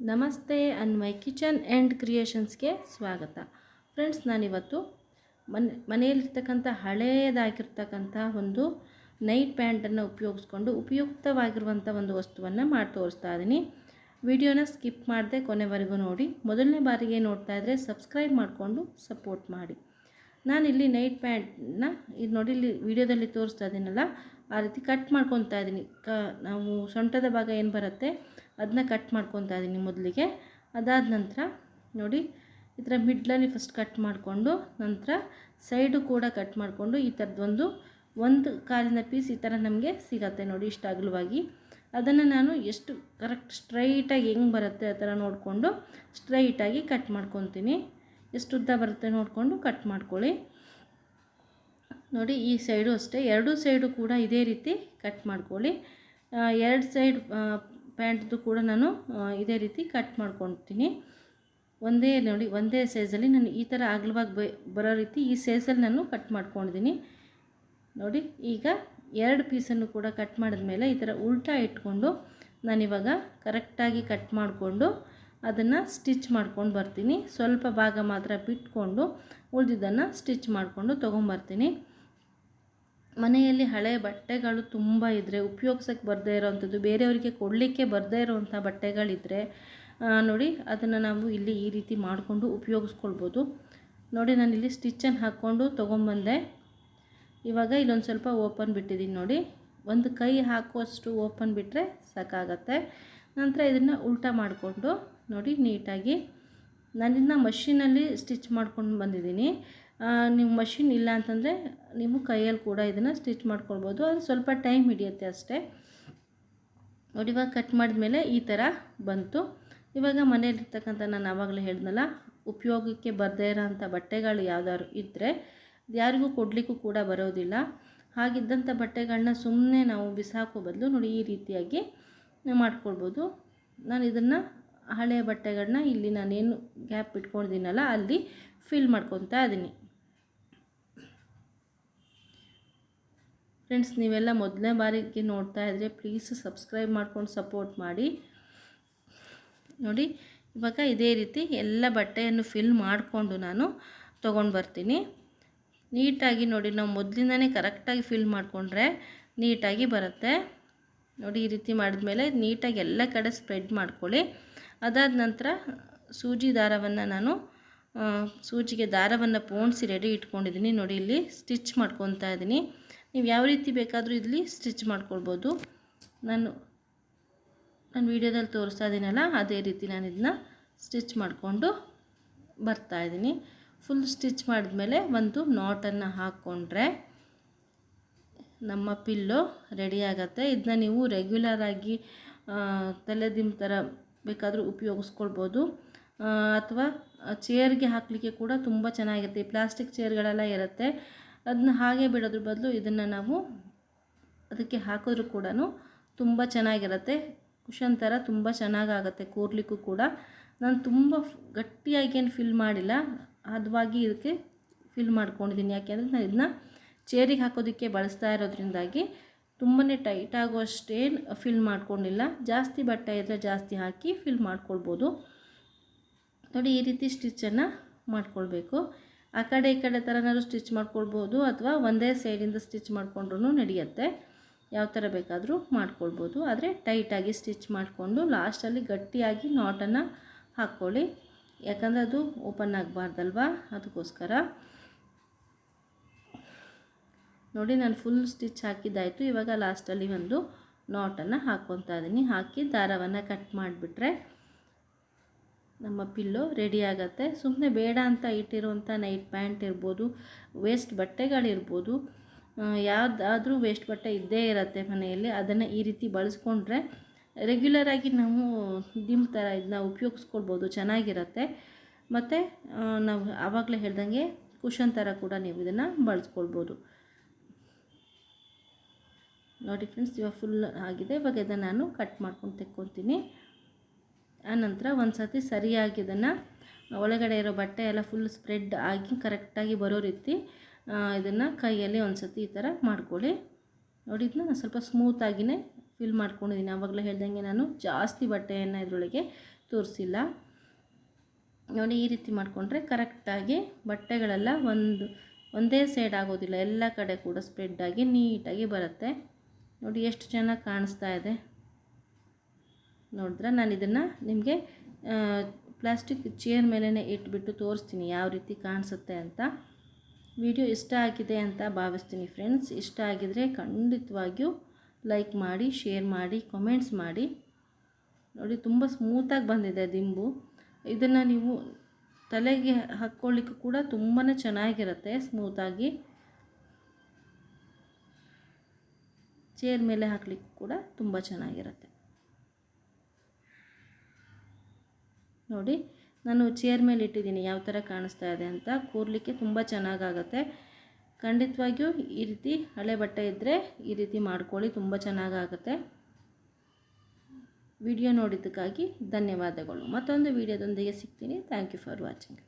ನಮಸ್ತೆ Anvay kitchen and ಕ್ರಿಯೇಷನ್ಸ್ಗೆ ಸ್ವಾಗತ. Friends, ನಾನಿವತ್ತು ಮನೆಯಲ್ಲಿರ್ತಕ್ಕಂಥ ಹಳೆಯದಾಗಿರ್ತಕ್ಕಂಥ ಒಂದು ನೈಟ್ ಪ್ಯಾಂಟನ್ನು ಉಪಯೋಗಿಸ್ಕೊಂಡು ಉಪಯುಕ್ತವಾಗಿರುವಂಥ ಒಂದು ವಸ್ತುವನ್ನು ಮಾಡಿ ತೋರಿಸ್ತಾ ಇದ್ದೀನಿ. ವಿಡಿಯೋನ ಸ್ಕಿಪ್ ಮಾಡದೆ ಕೊನೆವರೆಗೂ ನೋಡಿ. ಮೊದಲನೇ ಬಾರಿಗೆ ನೋಡ್ತಾ ಇದ್ದರೆ ಸಬ್ಸ್ಕ್ರೈಬ್ ಮಾಡಿಕೊಂಡು ಸಪೋರ್ಟ್ ಮಾಡಿ. ನಾನಿಲ್ಲಿ ನೈಟ್ ಪ್ಯಾಂಟ್ನ ಇದು ನೋಡಿ, ಇಲ್ಲಿ ವಿಡಿಯೋದಲ್ಲಿ ತೋರಿಸ್ತಾ ಇದ್ದೀನಲ್ಲ, ಆ ರೀತಿ ಕಟ್ ಮಾಡ್ಕೊತಾ ಇದ್ದೀನಿ. ನಾವು ಸೊಂಟದ ಭಾಗ ಏನು ಬರುತ್ತೆ ಅದನ್ನ ಕಟ್ ಮಾಡ್ಕೊತಾ ಇದ್ದೀನಿ ಮೊದಲಿಗೆ. ಅದಾದ ನಂತರ ನೋಡಿ, ಈ ಥರ ಮಿಡ್ಲಲ್ಲಿ ಫಸ್ಟ್ ಕಟ್ ಮಾಡಿಕೊಂಡು ನಂತರ ಸೈಡು ಕೂಡ ಕಟ್ ಮಾಡಿಕೊಂಡು ಈ ಥರದ್ದು ಒಂದು ಕಾಲಿನ ಪೀಸ್ ಈ ಥರ ನಮಗೆ ಸಿಗತ್ತೆ ನೋಡಿ, ಇಷ್ಟು ಅಗಲವಾಗಿ. ಅದನ್ನು ನಾನು ಎಷ್ಟು ಕರೆಕ್ಟ್ ಸ್ಟ್ರೈಟಾಗಿ ಹೆಂಗೆ ಬರುತ್ತೆ ಆ ಥರ ನೋಡಿಕೊಂಡು ಸ್ಟ್ರೈಟಾಗಿ ಕಟ್ ಮಾಡ್ಕೊತೀನಿ. ಎಷ್ಟು ಉದ್ದ ಬರುತ್ತೆ ನೋಡಿಕೊಂಡು ಕಟ್ ಮಾಡ್ಕೊಳ್ಳಿ. ನೋಡಿ, ಈ ಸೈಡು ಅಷ್ಟೇ, ಎರಡೂ ಸೈಡು ಕೂಡ ಇದೇ ರೀತಿ ಕಟ್ ಮಾಡ್ಕೊಳ್ಳಿ. ಎರಡು ಸೈಡ್ ಪ್ಯಾಂಟ್ದು ಕೂಡ ನಾನು ಇದೇ ರೀತಿ ಕಟ್ ಮಾಡ್ಕೊತೀನಿ. ಒಂದೇ ಸೈಜಲ್ಲಿ ನಾನು ಈ ಥರ ಅಗಲವಾಗಿ ಬರೋ ರೀತಿ ಈ ಸೈಜಲ್ಲಿ ನಾನು ಕಟ್ ಮಾಡ್ಕೊಂಡಿದ್ದೀನಿ ನೋಡಿ. ಈಗ ಎರಡು ಪೀಸನ್ನು ಕೂಡ ಕಟ್ ಮಾಡಿದ್ಮೇಲೆ ಈ ಥರ ಉಲ್ಟಾ ಇಟ್ಕೊಂಡು ನಾನಿವಾಗ ಕರೆಕ್ಟಾಗಿ ಕಟ್ ಮಾಡಿಕೊಂಡು ಅದನ್ನು ಸ್ಟಿಚ್ ಮಾಡ್ಕೊಂಡು ಬರ್ತೀನಿ. ಸ್ವಲ್ಪ ಭಾಗ ಮಾತ್ರ ಬಿಟ್ಕೊಂಡು ಉಳಿದಿದ್ದನ್ನು ಸ್ಟಿಚ್ ಮಾಡಿಕೊಂಡು ತೊಗೊಂಬರ್ತೀನಿ. ಮನೆಯಲ್ಲಿ ಹಳೆಯ ಬಟ್ಟೆಗಳು ತುಂಬ ಇದ್ದರೆ, ಉಪಯೋಗಿಸೋಕ್ಕೆ ಬರದೇ ಇರೋವಂಥದ್ದು, ಬೇರೆಯವರಿಗೆ ಕೊಡಲಿಕ್ಕೆ ಬರದೇ ಇರೋವಂಥ ಬಟ್ಟೆಗಳಿದ್ದರೆ ನೋಡಿ, ಅದನ್ನು ನಾವು ಇಲ್ಲಿ ಈ ರೀತಿ ಮಾಡಿಕೊಂಡು ಉಪಯೋಗಿಸ್ಕೊಳ್ಬೋದು. ನೋಡಿ, ನಾನಿಲ್ಲಿ ಸ್ಟಿಚ್ಚನ್ನು ಹಾಕ್ಕೊಂಡು ತೊಗೊಂಬಂದೆ. ಇವಾಗ ಇಲ್ಲೊಂದು ಸ್ವಲ್ಪ ಓಪನ್ ಬಿಟ್ಟಿದ್ದೀನಿ ನೋಡಿ. ಒಂದು ಕೈ ಹಾಕುವಷ್ಟು ಓಪನ್ ಬಿಟ್ಟರೆ ಸಾಕಾಗತ್ತೆ. ನಂತರ ಇದನ್ನು ಉಲ್ಟಾ ಮಾಡಿಕೊಂಡು ನೋಡಿ ನೀಟಾಗಿ ನಾನಿನ್ನ ಮಷೀನಲ್ಲಿ ಸ್ಟಿಚ್ ಮಾಡ್ಕೊಂಡು ಬಂದಿದ್ದೀನಿ. ನೀವು ಮಷಿನ್ ಇಲ್ಲ ಅಂತಂದರೆ ನೀವು ಕೈಯಲ್ಲಿ ಕೂಡ ಇದನ್ನು ಸ್ಟಿಚ್ ಮಾಡ್ಕೊಳ್ಬೋದು. ಅದು ಸ್ವಲ್ಪ ಟೈಮ್ ಹಿಡಿಯುತ್ತೆ ಅಷ್ಟೇ ನೋಡಿ. ಇವಾಗ ಕಟ್ ಮಾಡಿದ್ಮೇಲೆ ಈ ಥರ ಬಂತು. ಇವಾಗ ಮನೆಯಲ್ಲಿರ್ತಕ್ಕಂಥ ನಾನು ಆವಾಗಲೇ ಹೇಳಿದ್ನಲ್ಲ, ಉಪಯೋಗಕ್ಕೆ ಬರದೇ ಇರೋಂಥ ಬಟ್ಟೆಗಳು ಯಾವ್ದಾದ್ರು ಇದ್ದರೆ ಯಾರಿಗೂ ಕೊಡಲಿಕ್ಕೂ ಕೂಡ ಬರೋದಿಲ್ಲ. ಹಾಗಿದ್ದಂಥ ಬಟ್ಟೆಗಳನ್ನ ಸುಮ್ಮನೆ ನಾವು ಬಿಸಾಕೋ ಬದಲು ನೋಡಿ ಈ ರೀತಿಯಾಗಿ ಮಾಡ್ಕೊಳ್ಬೋದು. ನಾನು ಇದನ್ನು ಹಳೆಯ ಬಟ್ಟೆಗಳನ್ನ ಇಲ್ಲಿ ನಾನೇನು ಗ್ಯಾಪ್ ಇಟ್ಕೊಂಡಿದ್ದೀನಲ್ಲ ಅಲ್ಲಿ ಫಿಲ್ ಮಾಡ್ಕೊತಾ ಇದ್ದೀನಿ. ಫ್ರೆಂಡ್ಸ್, ನೀವೆಲ್ಲ ಮೊದಲನೇ ಬಾರಿಗೆ ನೋಡ್ತಾ ಇದ್ದರೆ ಪ್ಲೀಸ್ ಸಬ್ಸ್ಕ್ರೈಬ್ ಮಾಡ್ಕೊಂಡು ಸಪೋರ್ಟ್ ಮಾಡಿ ನೋಡಿ. ಇವಾಗ ಇದೇ ರೀತಿ ಎಲ್ಲ ಬಟ್ಟೆಯನ್ನು ಫಿಲ್ ಮಾಡಿಕೊಂಡು ನಾನು ತೊಗೊಂಡು ಬರ್ತೀನಿ. ನೀಟಾಗಿ ನೋಡಿ, ನಾವು ಮೊದಲಿಂದನೇ ಕರೆಕ್ಟಾಗಿ ಫಿಲ್ ಮಾಡಿಕೊಂಡ್ರೆ ನೀಟಾಗಿ ಬರುತ್ತೆ ನೋಡಿ. ಈ ರೀತಿ ಮಾಡಿದ್ಮೇಲೆ ನೀಟಾಗಿ ಎಲ್ಲ ಕಡೆ ಸ್ಪ್ರೆಡ್ ಮಾಡ್ಕೊಳ್ಳಿ. ಅದಾದ ನಂತರ ಸೂಜಿ ದಾರವನ್ನು ನಾನು ಸೂಜಿಗೆ ದಾರವನ್ನು ಪೋಣಿಸಿ ರೆಡಿ ಇಟ್ಕೊಂಡಿದ್ದೀನಿ ನೋಡಿ. ಇಲ್ಲಿ ಸ್ಟಿಚ್ ಮಾಡ್ಕೊತಾ ಇದ್ದೀನಿ. ನೀವು ಯಾವ ರೀತಿ ಬೇಕಾದರೂ ಇಲ್ಲಿ ಸ್ಟಿಚ್ ಮಾಡ್ಕೊಳ್ಬೋದು. ನಾನು ವಿಡಿಯೋದಲ್ಲಿ ತೋರಿಸ್ತಾ ಇದ್ದೀನಲ್ಲ ಅದೇ ರೀತಿ ನಾನು ಇದನ್ನ ಸ್ಟಿಚ್ ಮಾಡಿಕೊಂಡು ಬರ್ತಾಯಿದ್ದೀನಿ. ಫುಲ್ ಸ್ಟಿಚ್ ಮಾಡಿದ್ಮೇಲೆ ಒಂದು ನಾಟನ್ನು ಹಾಕ್ಕೊಂಡ್ರೆ ನಮ್ಮ ಪಿಲ್ಲೋ ರೆಡಿ ಆಗುತ್ತೆ. ಇದನ್ನ ನೀವು ರೆಗ್ಯುಲರಾಗಿ ತಲೆದಿಂಬು ಥರ ಬೇಕಾದರೂ ಉಪಯೋಗಿಸ್ಕೊಳ್ಬೋದು, ಅಥವಾ ಚೇರ್ಗೆ ಹಾಕಲಿಕ್ಕೆ ಕೂಡ ತುಂಬ ಚೆನ್ನಾಗಿರುತ್ತೆ. ಈ ಪ್ಲಾಸ್ಟಿಕ್ ಚೇರ್ಗಳೆಲ್ಲ ಇರುತ್ತೆ, ಅದನ್ನ ಹಾಗೆ ಬಿಡೋದ್ರ ಬದಲು ಇದನ್ನು ನಾವು ಅದಕ್ಕೆ ಹಾಕಿದ್ರೂ ಕೂಡ ತುಂಬ ಚೆನ್ನಾಗಿರುತ್ತೆ. ಕುಷನ್ ಥರ ತುಂಬ ಚೆನ್ನಾಗಾಗುತ್ತೆ ಕೂರ್ಲಿಕ್ಕೂ ಕೂಡ. ನಾನು ತುಂಬ ಗಟ್ಟಿಯಾಗೇನು ಫಿಲ್ ಮಾಡಿಲ್ಲ, ಹದವಾಗಿ ಇದಕ್ಕೆ ಫಿಲ್ ಮಾಡ್ಕೊಂಡಿದ್ದೀನಿ. ಯಾಕೆಂದರೆ ನಾನು ಇದನ್ನ ಚೇರಿಗೆ ಹಾಕೋದಕ್ಕೆ ಬಳಸ್ತಾ ಇರೋದ್ರಿಂದಾಗಿ ತುಂಬಾ ಟೈಟ್ ಆಗೋಷ್ಟೇನು ಫಿಲ್ ಮಾಡ್ಕೊಂಡಿಲ್ಲ. ಜಾಸ್ತಿ ಬಟ್ಟೆ ಇದ್ದರೆ ಜಾಸ್ತಿ ಹಾಕಿ ಫಿಲ್ ಮಾಡ್ಕೊಳ್ಬೋದು ನೋಡಿ. ಈ ರೀತಿ ಸ್ಟಿಚ್ಚನ್ನು ಮಾಡ್ಕೊಳ್ಬೇಕು. ಆ ಕಡೆ ಈ ಕಡೆ ಥರನಾದ್ರು ಸ್ಟಿಚ್ ಮಾಡ್ಕೊಳ್ಬೋದು, ಅಥವಾ ಒಂದೇ ಸೈಡಿಂದ ಸ್ಟಿಚ್ ಮಾಡಿಕೊಂಡ್ರೂ ನಡೆಯುತ್ತೆ. ಯಾವ ಥರ ಬೇಕಾದರೂ ಮಾಡ್ಕೊಳ್ಬೋದು. ಆದರೆ ಟೈಟಾಗಿ ಸ್ಟಿಚ್ ಮಾಡಿಕೊಂಡು ಲಾಸ್ಟಲ್ಲಿ ಗಟ್ಟಿಯಾಗಿ ನಾಟನ್ನು ಹಾಕ್ಕೊಳ್ಳಿ. ಯಾಕಂದರೆ ಅದು ಓಪನ್ ಆಗಬಾರ್ದಲ್ವ, ಅದಕ್ಕೋಸ್ಕರ ನೋಡಿ. ನಾನು ಫುಲ್ ಸ್ಟಿಚ್ ಹಾಕಿದ್ದಾಯಿತು. ಇವಾಗ ಲಾಸ್ಟಲ್ಲಿ ಒಂದು ನಾಟನ್ನು ಹಾಕ್ಕೊತಾ ಇದ್ದೀನಿ. ಹಾಕಿ ದಾರವನ್ನು ಕಟ್ ಮಾಡಿಬಿಟ್ರೆ ನಮ್ಮ ಪಿಲ್ಲೋ ರೆಡಿ ಆಗುತ್ತೆ. ಸುಮ್ಮನೆ ಬೇಡ ಅಂತ ಇಟ್ಟಿರುವಂಥ ನೈಟ್ ಪ್ಯಾಂಟ್ ಇರ್ಬೋದು, ವೇಸ್ಟ್ ಬಟ್ಟೆಗಳಿರ್ಬೋದು, ಯಾವುದಾದ್ರೂ ವೇಸ್ಟ್ ಬಟ್ಟೆ ಇದ್ದೇ ಇರುತ್ತೆ ಮನೆಯಲ್ಲಿ. ಅದನ್ನು ಈ ರೀತಿ ಬಳಸ್ಕೊಂಡ್ರೆ ರೆಗ್ಯುಲರಾಗಿ ನಾವು ದಿಂಬು ಥರ ಇದನ್ನ ಉಪಯೋಗಿಸ್ಕೊಳ್ಬೋದು, ಚೆನ್ನಾಗಿರುತ್ತೆ. ಮತ್ತು ನಾವು ಆವಾಗಲೇ ಹೇಳ್ದಂಗೆ ಕುಷನ್ ಥರ ಕೂಡ ನೀವು ಇದನ್ನು ಬಳಸ್ಕೊಳ್ಬೋದು ನೋಡಿ. ಫ್ರೆಂಡ್ಸ್, ಇವಾಗ ಫುಲ್ ಆಗಿದೆ. ಇವಾಗ ಇದನ್ನು ನಾನು ಕಟ್ ಮಾಡ್ಕೊಂಡು ತೆಕ್ಕೊತೀನಿ. ಆನಂತರ ಒಂದು ಸರ್ತಿ ಸರಿಯಾಗಿ ಇದನ್ನು ಒಳಗಡೆ ಇರೋ ಬಟ್ಟೆ ಎಲ್ಲ ಫುಲ್ ಸ್ಪ್ರೆಡ್ ಆಗಿ ಕರೆಕ್ಟಾಗಿ ಬರೋ ರೀತಿ ಇದನ್ನು ಕೈಯಲ್ಲಿ ಒಂದು ಸರ್ತಿ ಈ ಥರ ಮಾಡ್ಕೊಳ್ಳಿ ನೋಡಿ. ಇದನ್ನ ನಾನು ಸ್ವಲ್ಪ ಸ್ಮೂತಾಗಿಯೇ ಫಿಲ್ ಮಾಡ್ಕೊಂಡಿದ್ದೀನಿ. ಆವಾಗಲೇ ಹೇಳ್ದಂಗೆ ನಾನು ಜಾಸ್ತಿ ಬಟ್ಟೆಯನ್ನು ಇದರೊಳಗೆ ತೋರಿಸಿಲ್ಲ. ನೋಡಿ ಈ ರೀತಿ ಮಾಡಿಕೊಂಡ್ರೆ ಕರೆಕ್ಟಾಗಿ ಬಟ್ಟೆಗಳೆಲ್ಲ ಒಂದೇ ಸೈಡ್ ಆಗೋದಿಲ್ಲ, ಎಲ್ಲ ಕಡೆ ಕೂಡ ಸ್ಪ್ರೆಡ್ಡಾಗಿ ನೀಟಾಗಿ ಬರುತ್ತೆ. ನೋಡಿ ಎಷ್ಟು ಚೆನ್ನಾಗಿ ಕಾಣಿಸ್ತಾ ಇದೆ ನೋಡಿದ್ರೆ. ನಾನು ಇದನ್ನು ನಿಮಗೆ ಪ್ಲಾಸ್ಟಿಕ್ ಚೇರ್ ಮೇಲೇ ಇಟ್ಬಿಟ್ಟು ತೋರಿಸ್ತೀನಿ ಯಾವ ರೀತಿ ಕಾಣಿಸುತ್ತೆ ಅಂತ. ವಿಡಿಯೋ ಇಷ್ಟ ಆಗಿದೆ ಅಂತ ಭಾವಿಸ್ತೀನಿ ಫ್ರೆಂಡ್ಸ್. ಇಷ್ಟ ಆಗಿದರೆ ಖಂಡಿತವಾಗಿಯೂ ಲೈಕ್ ಮಾಡಿ, ಶೇರ್ ಮಾಡಿ, ಕಮೆಂಟ್ಸ್ ಮಾಡಿ. ನೋಡಿ ತುಂಬ ಸ್ಮೂತಾಗಿ ಬಂದಿದೆ ದಿಂಬು. ಇದನ್ನು ನೀವು ತಲೆಗೆ ಹಾಕ್ಕೊಳ್ಳಿಕ್ಕೂ ಕೂಡ ತುಂಬಾ ಚೆನ್ನಾಗಿರುತ್ತೆ ಸ್ಮೂತಾಗಿ. ಚೇರ್ ಮೇಲೆ ಹಾಕಲಿಕ್ಕೂ ಕೂಡ ತುಂಬ ಚೆನ್ನಾಗಿರುತ್ತೆ. ನೋಡಿ ನಾನು ಚೇರ್ ಮೇಲೆ ಇಟ್ಟಿದ್ದೀನಿ ಯಾವ ಥರ ಕಾಣಿಸ್ತಾ ಇದೆ ಅಂತ. ಕೂರಲಿಕ್ಕೆ ತುಂಬ ಚೆನ್ನಾಗಾಗುತ್ತೆ. ಖಂಡಿತವಾಗಿಯೂ ಈ ರೀತಿ ಹಳೆ ಬಟ್ಟೆ ಇದ್ದರೆ ಈ ರೀತಿ ಮಾಡ್ಕೊಳ್ಳಿ, ತುಂಬ ಚೆನ್ನಾಗಾಗುತ್ತೆ. ವಿಡಿಯೋ ನೋಡಿದ್ದಕ್ಕಾಗಿ ಧನ್ಯವಾದಗಳು. ಮತ್ತೊಂದು ವಿಡಿಯೋದೊಂದಿಗೆ ಸಿಗ್ತೀನಿ. Thank you for watching.